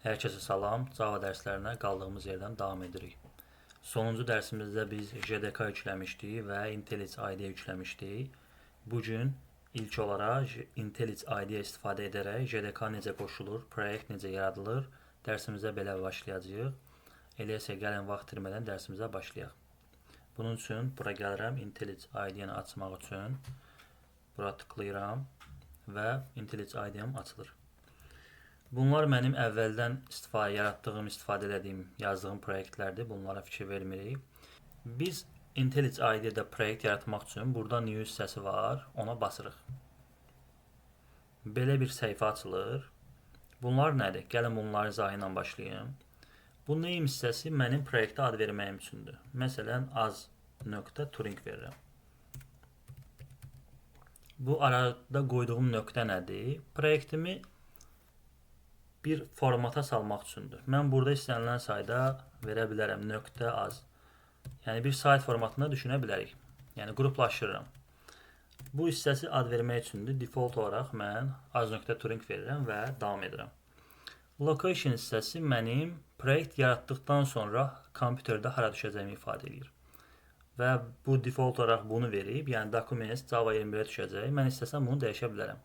Hər kəsə salam. Java dərslərinə qaldığımız yerdən davam edirik. Sonuncu dərsimizdə biz JDK yükləmişdik və IntelliJ IDE yükləmişdik. Bugün ilk olaraq IntelliJ IDE istifadə edərək JDK necə qoşulur, proyekt necə yaradılır, dərsimizə belə başlayacağıq. Elə isə gəlin vaxt itirmədən dərsimizə başlayaq. Bunun üçün bura gəlirəm, IntelliJ IDE-ni açmaq üçün bura tıklayıram və IntelliJ IDE-m açılır. Bunlar mənim əvvəldən istifadə edədiyim, yazdığım proyektlərdir. Bunlara fikir vermirik. Biz IntelliJ IDE-də proyekt yaratmaq üçün burada New hissəsi var. Ona basırıq. Belə bir səhifə açılır. Bunlar nədir? Gəlin bunların izahı ilə başlayayım. Bu name hissəsi mənim proyektə ad verməyim üçündür. Məsələn, az.turing verirəm. Bu arada qoyduğum nöqtə nədir? Proyektimi bir formata salmaq üçündür. Mən burada istənilən sayda verə bilərəm .az. Yəni bir sayt formatında düşünə bilərik. Yəni qruplaşdırıram. Bu hissəsi ad vermək üçündür. Default olaraq mən az.turing verirəm və davam edirəm. Location hissəsi mənim proyekt yaratdıqdan sonra kompüterdə hara düşəcəyimi ifadə edir. Və bu default olaraq bunu verib, yəni documents Java 21-ə düşəcək. Mən istəsəm bunu dəyişə bilərəm.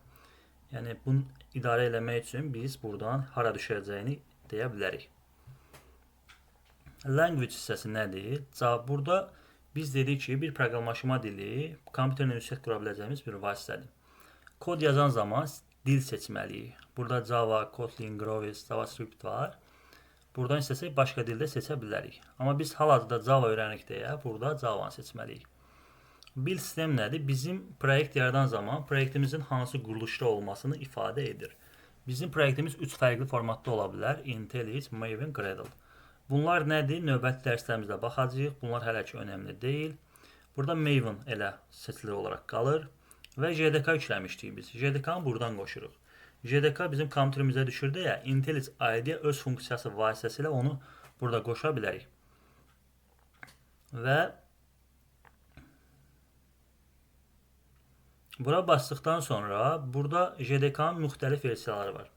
Yəni bunu idarə eləmək üçün biz buradan hara düşəcəyini deyə bilərik. Language hissəsi nədir? Burada biz dedik ki, bir proqramlaşma dili kompüterlə ünsiyyət qura biləcəyimiz bir vasitədir. Kod yazan zaman dil seçməliyik. Burada Java, Kotlin, Groovy, JavaScript var. Buradan istəsək başqa dildə seçə bilərik. Amma biz hal-hazırda Java öyrənirik deyə burada Java-nı seçməliyik. Build sistem nədir? Bizim proyekt yaradan zaman proyektimizin hansı quruluşda olmasını ifadə edir. Bizim proyektimiz 3 fərqli formatda ola bilər. IntelliJ, Maven, Gradle. Bunlar nədir? Növbəti dərslərimizdə baxacağıq. Bunlar hələ ki önəmli deyil. Burada Maven elə seçili olaraq qalır. Və JDK yükləmişdik biz. JDK-nı buradan qoşuruq. JDK bizim kompüterimizə düşür deyə IntelliJ IDE öz funksiyası vasitəsilə onu burada qoşa bilərik. Və bura basdıqdan sonra burada JDK-nın müxtəlif versiyaları var.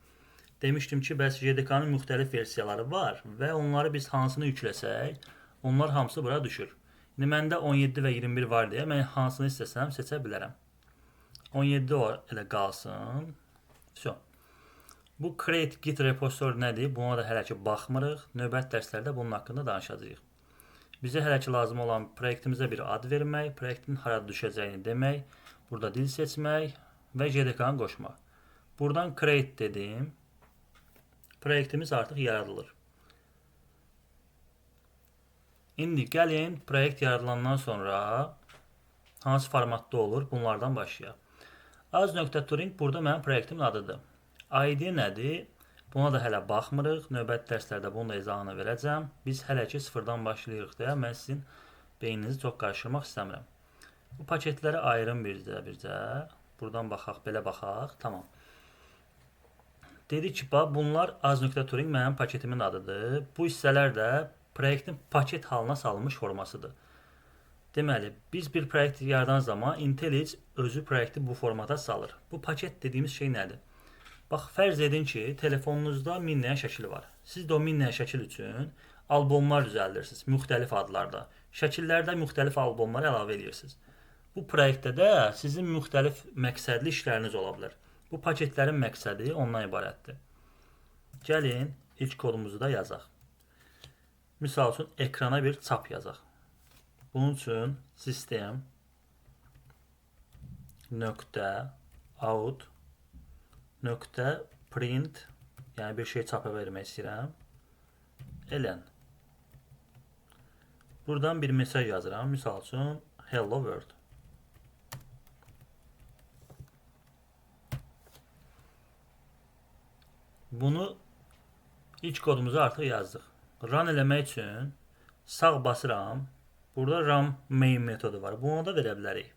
Demişdim ki, bəs JDK-nın müxtəlif versiyaları var və onları biz hansını yükləsək, onlar hamısı bura düşür. İndi məndə 17 və 21 var deyə mən hansını istəsəm seçə bilərəm. 17 elə qalsın. Bu create git repository nədir? Buna da hələ ki baxmırıq. Növbəti dərslərdə bunun haqqında danışacağıq. Bizə hələ ki lazım olan proyektimizə bir ad vermək, proyektin harada düşəcəyini demək, burada dil seçmək və JDK-nı qoşmaq. Buradan create dedim. Proyektimiz artıq yaradılır. İndi gəlin proyekt yaradılandan sonra hansı formatda olur? Bunlardan başlayaq. Az.turing burada mənim proyektimin adıdır. ID nədir? Buna da hələ baxmırıq. Növbəti dərslərdə bunun da izahını verəcəm. Biz hələ ki sıfırdan başlayırıq deyə mən sizin beyninizi çox qarışdırmaq istəmirəm. Bu paketləri ayırın bircə. Buradan baxaq, belə baxaq. Tamam. Dedik ki, bunlar az.turing mənim paketimin adıdır. Bu hissələr də proyektin paket halına salınmış formasıdır. Deməli, biz bir proyekt yaradan zaman IntelliJ özü proyekti bu formata salır. Bu paket dediyimiz şey nədir? Bax, fərz edin ki, telefonunuzda 1000 dənə şəkil var. Siz də o 1000 dənə şəkil üçün albomlar düzəldirsiniz, müxtəlif adlarda. Şəkillərdə müxtəlif albomlar əlavə edirsiniz. Bu proyektdə də sizin müxtəlif məqsədli işləriniz ola bilər. Bu paketlərin məqsədi ondan ibarətdir. Gəlin, ilk kodumuzu da yazaq. Misal üçün, ekrana bir çap yazaq. Bunun üçün sistem .out .print, yəni bir şey çapa vermək istəyirəm, elən. Buradan bir mesaj yazıram. Misal üçün, hello world. Bunu ilk kodumuzu artıq yazdıq. Run eləmək üçün sağ basıram. Burada run main metodu var. Buna da verə bilərik.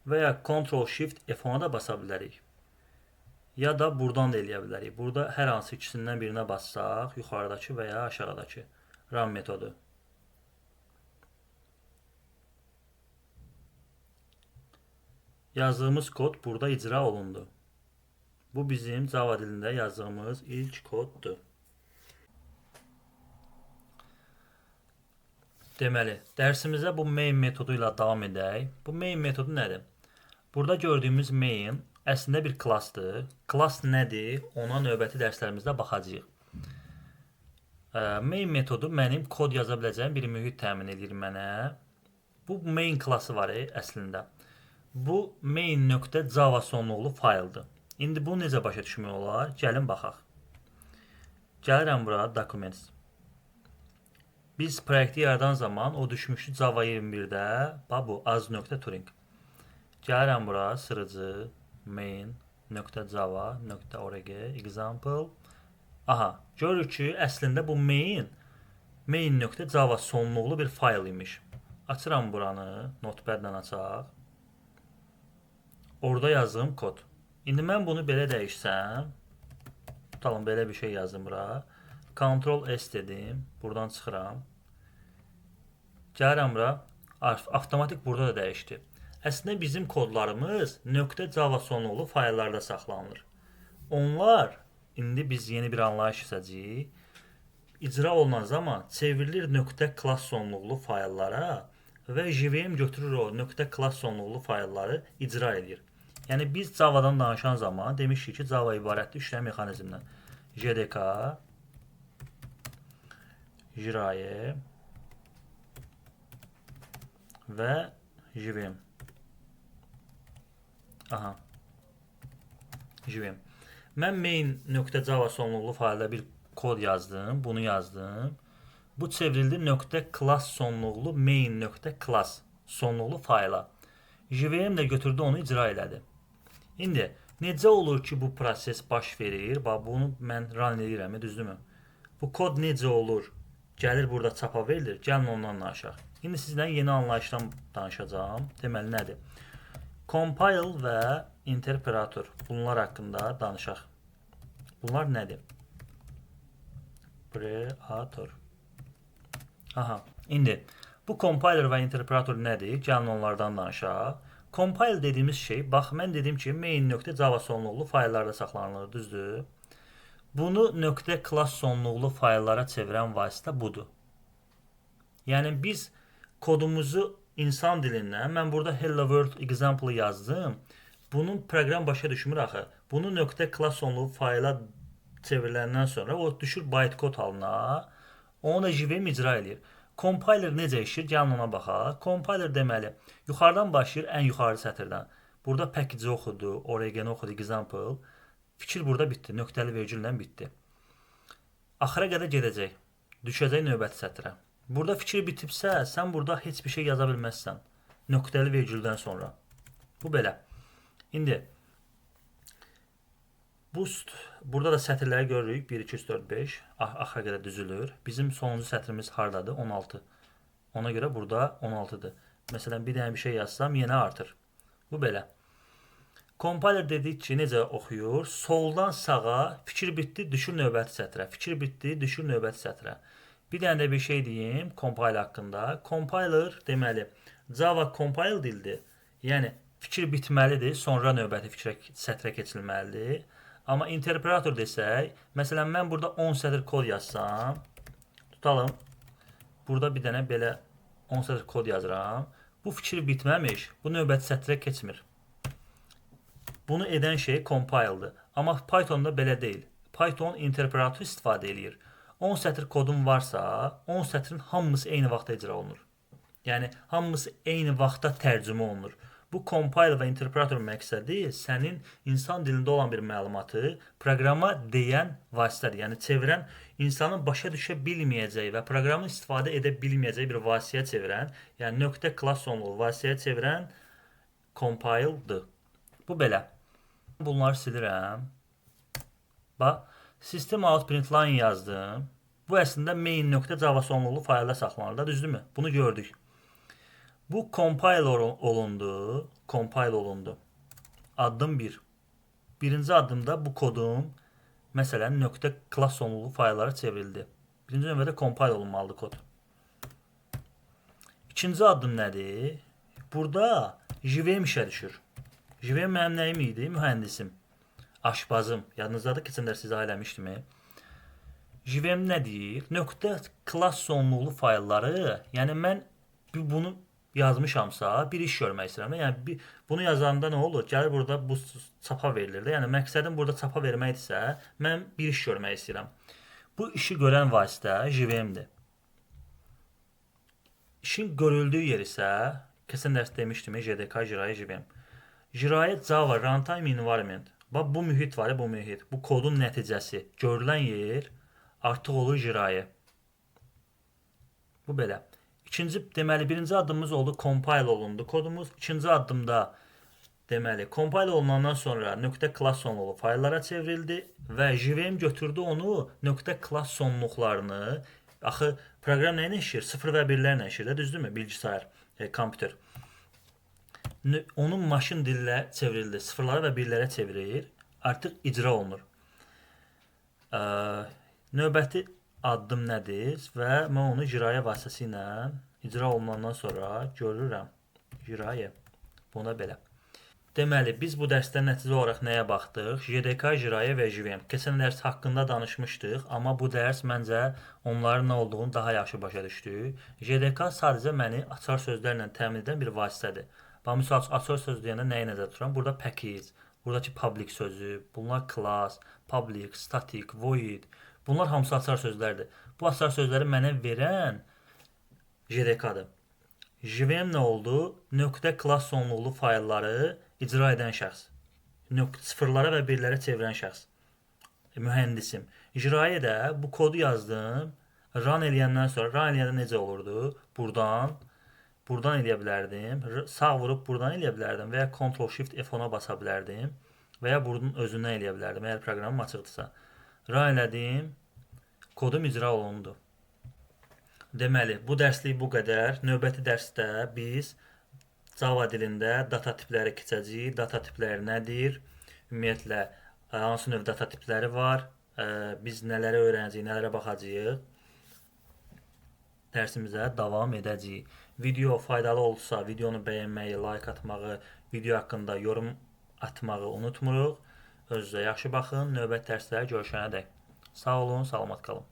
Və ya Ctrl Shift F10-a da basa bilərik. Ya da buradan da eləyə bilərik. Burada hər hansı ikisindən birinə bassaq, yuxarıdakı və ya aşağıdakı run metodu. Yazdığımız kod burada icra olundu. Bu bizim Java dilində yazdığımız ilk koddur. Deməli, dərsimizə bu main metodu ilə davam edək. Bu main metodu nədir? Burada gördüyümüz main əslində bir klassdır. Klass nədir? Ona növbəti dərslərimizdə baxacağıq. Main metodu mənim kod yaza biləcəyim bir mühit təmin edir mənə. Bu main klassı var əslində. Bu main.java sonluqlu fayldır. İndi bunu necə başa düşmək olar? Gəlin baxaq. Gəlirəm bura Documents. Biz proyekti yaradan zaman o düşmüşdü Java 21-də. Bax bu az.turing. Gəlirəm bura sırıcı main.java.org example. Aha, görürük ki, əslində bu main.java sonluqlu bir fayl imiş. Açıram buranı, notepad-lə açaq. Orada yazdığım kod. İndi mən bunu belə dəyişsəm, tutalım belə bir şey yazdım bura. Ctrl S dedim, buradan çıxıram. Gəlirəm bura, avtomatik burada da dəyişdi. Əslində bizim kodlarımız .java sonluqlu fayllarda saxlanılır. Onlar, indi biz yeni bir anlayış istəyəcəyik. İcra olunan zaman çevrilir .class sonluqlu fayllara və JVM götürür o .class sonluqlu faylları icra edir. Yəni biz Java-dan danışan zaman demişik ki, Java ibarətdir işləm mexanizmindən. JDK JIRAE və JVM. Aha. JVM. Mən main.java sonluqlu faylda bir kod yazdım, bunu yazdım. Bu çevrildi .class sonluqlu main.class sonluqlu fayla. JVM də götürdü onu icra elədi. İndi necə olur ki, bu proses baş verir? Bax bunu mən run edirəm, düzdürmü? Bu kod necə olur? Gəlir burada çapa verilir. Gəlin ondan danışaq. İndi sizlə yeni anlayışdan danışacağam. Deməli nədir? Compile və interpreter. Bunlar haqqında danışaq. Bunlar nədir? Preator. Aha. İndi bu compiler və interpreter nədir? Gəlin onlardan danışaq. Compile dediğimiz şey, bax mən dedim ki, main.java sonluqlu fayllarda saxlanılır, düzdür? Bunu .class sonluqlu fayllara çevirən vasitə budur. Yəni biz kodumuzu insan dilindən, mən burada hello world example yazdım. Bunun proqram başa düşmür axı. Bunu .class sonluqlu fayla çevriləndən sonra o düşür bytecode halına. Onu da JVM icra edir. Compiler necə işir? Gəlin ona baxaq. Compiler deməli, yuxarıdan başlayır ən yuxarı sətirdən. Burada package oxudu, oregano oxudu, example. Fikir burada bitdi. Nöqtəli vergüllə bitdi. Axıra qədər gedəcək. Düşəcək növbəti sətrə. Burada fikir bitibsə, sən burada heç bir şey yaza bilməzsən. Nöqtəli vergüldən sonra. Bu belə. İndi burada da sətirləri görürük. 1, 2, 3, 4, 5. Axıra qədər düzülür. Bizim sonuncu sətrimiz hardadır? 16. Ona görə burada 16'dır. Məsələn, bir dənə bir şey yazsam, yenə artır. Bu belə. Compiler dedik ki, necə oxuyur? Soldan sağa, fikir bitdi, düşür növbəti sətrə. Fikir bitdi, düşür növbəti sətrə. Bir dənə də bir şey deyim compile haqqında. Compiler deməli, Java compile dildir. Yəni, fikir bitməlidir, sonra növbəti sətrə keçilməlidir. Amma interpreter desək, məsələn, mən burada 10 sətr kod yazsam, tutalım, burada bir dənə belə 10 sətr kod yazıram. Bu fikir bitməmiş, bu növbəti sətrə keçmir. Bunu edən şey compile'dır. Amma Python'da belə deyil. Python interpreter istifadə edir. 10 sətr kodun varsa, 10 sətrin hamısı eyni vaxtda icra olunur. Yəni, hamısı eyni vaxtda tərcümə olunur. Bu compile və interpreter məqsədi sənin insan dilində olan bir məlumatı proqrama deyən vasitədir. Yəni, çevirən insanın başa düşə bilməyəcəyi və proqramın istifadə edə bilməyəcəyi bir vasitəyə çevirən, yəni .class sonluqlu vasitəyə çevirən compile'dır. Bu belə. Bunları silirəm. Bax, system out println yazdım. Bu əslində main.java sonluqlu faylda saxlanır, düzdürmü? Bunu gördük. Bu compile olundu. Addım 1. Birinci addımda bu kodum, məsələn, .class sonluqlu fayllara çevrildi. Birinci növbədə compile olunmalıdır kod. İkinci addım nədir? Burada JVM işə düşür. JVM mənim nəyim idi? Mühəndisim. Aşbazım. Yadınızdadır, keçən dərs sizə eləmişdim. JVM nə deyir? Nöqtə klass sonluqlu faylları, yəni mən bunu yazmışamsa, bir iş görmək istəyirəm. Yəni bunu yazanda nə olur? Gəlir burada bu çapa verilir də. Yəni məqsədim burada çapa verməkdirsə, mən bir iş görmək istəyirəm. Bu işi görən vasitə JVM-dir. İşin görüldüyü yer isə keçən dərs demişdim, JDK, Jirayə, JVM. Jirayə Java Runtime Environment. Bax bu mühit var, bu mühit. Bu kodun nəticəsi, görülən yer artıq olur Jirayə. Bu belə. Deməli birinci addımımız oldu, compile olundu kodumuz. İkinci addımda deməli compile olunandan sonra nöqtə klass sonluqlu fayllara çevrildi və JVM götürdü onu nöqtə klass sonluqlarını. Axı proqram nə ilə işləyir? 0 və 1-lərlə işləyir, düzdürmü? Bilgisayar, kompüter. Onun maşın dilinə çevrildi. 0-lara və 1-lərə çevirir. Artıq icra olunur. Növbəti addım nədir? Və mən onu Jirayə vasitəsilə icra olunandan sonra görürəm. Jirayə. Buna belə. Deməli, biz bu dərsdə nəticə olaraq nəyə baxdıq? JDK, Jirayə və JVM. Keçən dərs haqqında danışmışdıq, amma bu dərs məncə onların nə olduğunu daha yaxşı başa düşdük. JDK sadəcə məni açar sözlərlə təmin edən bir vasitədir. Bax, misal açar söz deyəndə nəyi nəzərdə tuturam? Burada package, buradakı public sözü, bunlar class, public, static, void. Bunlar hamısı açar sözlərdir. Bu açar sözləri mənə verən JDK-dır. JVM nə oldu? Nöqtə klass sonluqlu faylları icra edən şəxs. 0-lara və 1-lərə çevirən şəxs. Mühəndisim. Jirayə də bu kodu yazdım. Run eləyəndən sonra, run eləyəndə necə olurdu? Buradan eləyə bilərdim. Sağ vurub buradan eləyə bilərdim və ya Ctrl-Shift F10-a basa bilərdim. Və ya bunun özündən eləyə bilərdim, əgər proqramım açıqdırsa. Run elədim. Kodum icra olundu. Deməli, bu dərslik bu qədər. Növbəti dərsdə biz Java dilində data tipləri keçəcəyik. Data tipləri nədir? Ümumiyyətlə, hansı növ data tipləri var? Biz nələri öyrənəcəyik, nələrə baxacağıq? Dərsimizə davam edəcəyik. Video faydalı olsa, videonu bəyənməyi, like atmağı, video haqqında yorum atmağı unutmuruq. Özünüzə yaxşı baxın. Növbəti dərsdə görüşənədək. Sağ olun, salamat qalın.